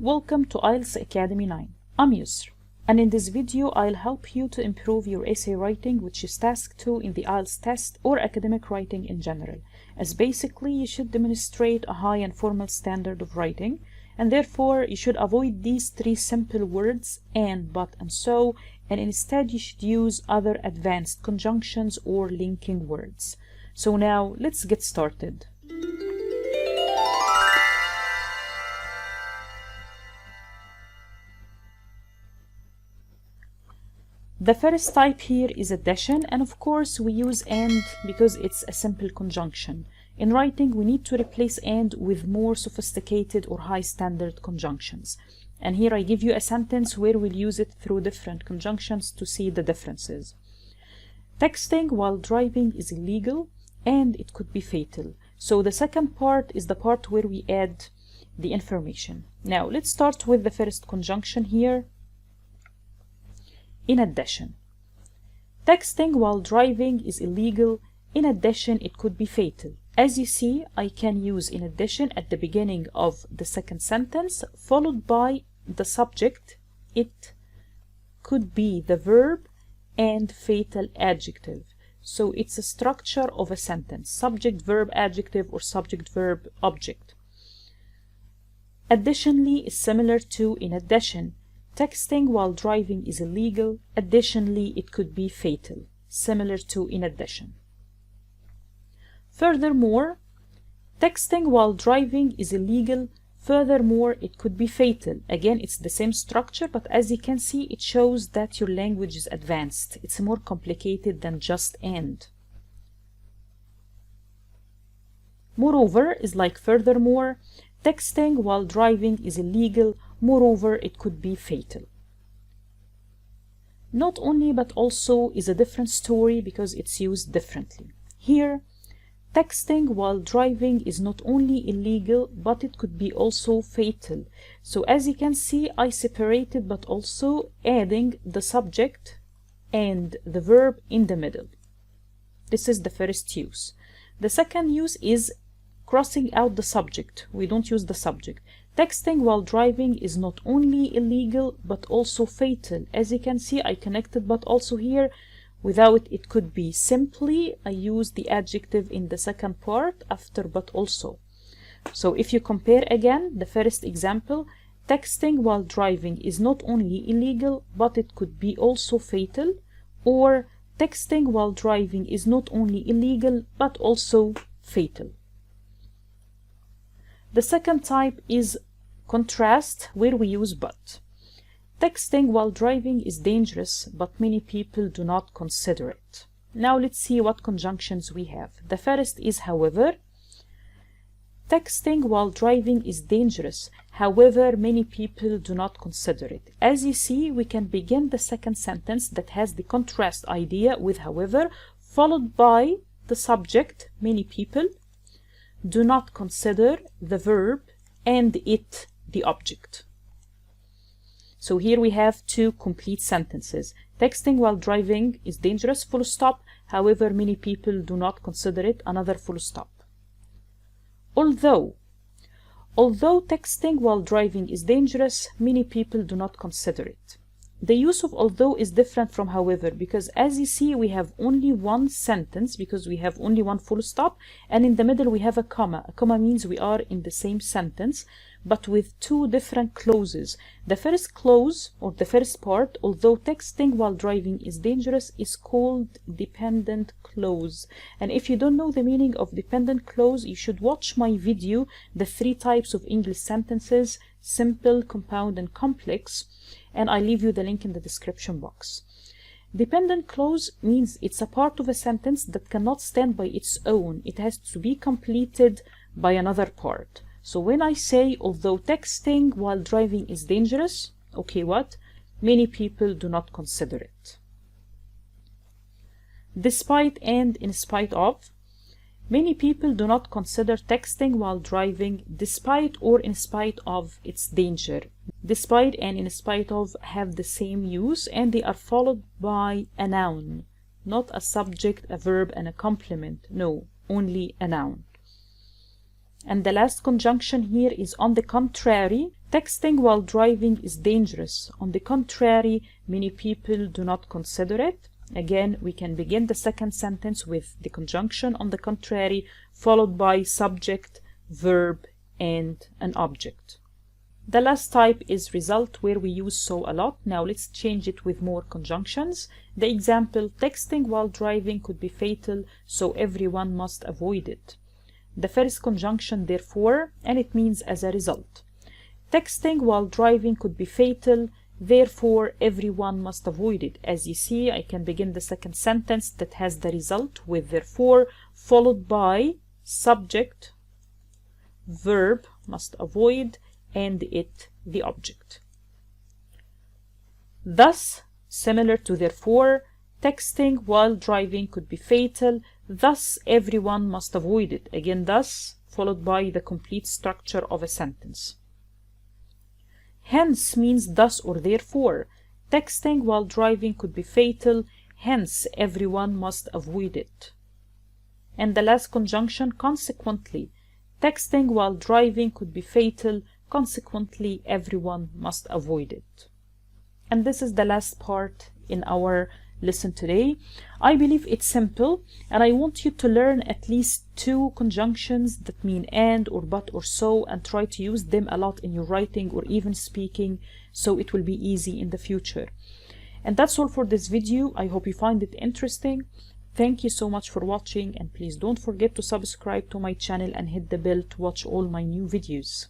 Welcome to IELTS Academy 9. I'm Yossr, and in this video I'll help you to improve your essay writing, which is task 2 in the IELTS test, or academic writing in general, as basically you should demonstrate a high and formal standard of writing, and therefore you should avoid these three simple words and, but, and so, and instead you should use other advanced conjunctions or linking words. So now let's get started. The first type here is addition, and of course we use and because it's a simple conjunction. In writing we need to replace and with more sophisticated or high standard conjunctions. And here I give you a sentence where we'll use it through different conjunctions to see the differences. Texting while driving is illegal and it could be fatal. So the second part is the part where we add the information. Now let's start with the first conjunction here. In addition. Texting while driving is illegal. In addition, it could be fatal. As you see, I can use in addition at the beginning of the second sentence, followed by the subject. It could be the verb and fatal adjective. So it's a structure of a sentence, subject, verb, adjective, or subject, verb, object. Additionally is similar to in addition. Texting while driving is illegal. Additionally, it could be fatal, similar to in addition. Furthermore, texting while driving is illegal. Furthermore, it could be fatal. Again, it's the same structure, but as you can see, it shows that your language is advanced. It's more complicated than just and. Moreover is like furthermore. Texting while driving is illegal. Moreover, it could be fatal. Not only but also is a different story because it's used differently. Here, texting while driving is not only illegal, but it could be also fatal. So as you can see, I separated but also adding the subject and the verb in the middle. This is the first use. The second use is crossing out the subject. We don't use the subject. Texting while driving is not only illegal but also fatal. As you can see, I connected but also here. Without it could be simply, I use the adjective in the second part after but also. So if you compare again the first example, texting while driving is not only illegal but it could be also fatal, or texting while driving is not only illegal but also fatal. The second type is contrast, where we use but. Texting while driving is dangerous, but many people do not consider it. Now let's see what conjunctions we have. The first is however. Texting while driving is dangerous, however many people do not consider it. As you see, we can begin the second sentence that has the contrast idea with however, followed by the subject, many people, do not consider, the verb, and it, the object. So here we have two complete sentences. Texting while driving is dangerous, full stop. However, many people do not consider it, another full stop. Although texting while driving is dangerous, many people do not consider it. The use of although is different from however, because as you see, we have only one sentence because we have only one full stop, and in the middle we have a comma. A comma means we are in the same sentence, but with two different clauses. The first clause, or the first part, although texting while driving is dangerous, is called dependent clause. And if you don't know the meaning of dependent clause, you should watch my video, the 3 types of English sentences, simple, compound, and complex, and I leave you the link in the description box. Dependent clause means it's a part of a sentence that cannot stand by its own. It has to be completed by another part. So when I say, although texting while driving is dangerous, okay, what? Many people do not consider it. Despite and in spite of. Many people do not consider texting while driving despite or in spite of its danger. Despite and in spite of have the same use, and they are followed by a noun, not a subject, a verb, and a complement. No, only a noun. And the last conjunction here is on the contrary. Texting while driving is dangerous. On the contrary, many people do not consider it. Again, we can begin the second sentence with the conjunction on the contrary, followed by subject, verb, and an object. The last type is result, where we use so a lot. Now let's change it with more conjunctions. The example, texting while driving could be fatal, so everyone must avoid it. The first conjunction, therefore, and it means as a result. Texting while driving could be fatal, therefore everyone must avoid it. As you see, I can begin the second sentence that has the result with therefore, followed by subject, verb, must avoid, and it, the object. Thus, similar to therefore, texting while driving could be fatal, thus everyone must avoid it. Again, thus, followed by the complete structure of a sentence. Hence means thus or therefore. Texting while driving could be fatal, hence everyone must avoid it. And the last conjunction, consequently. Texting while driving could be fatal, consequently everyone must avoid it. And this is the last part in our lesson today. I believe it's simple, and I want you to learn at least 2 conjunctions that mean and or but or so, and try to use them a lot in your writing or even speaking, so it will be easy in the future. And that's all for this video. I hope you find it interesting. Thank you so much for watching, and please don't forget to subscribe to my channel and hit the bell to watch all my new videos.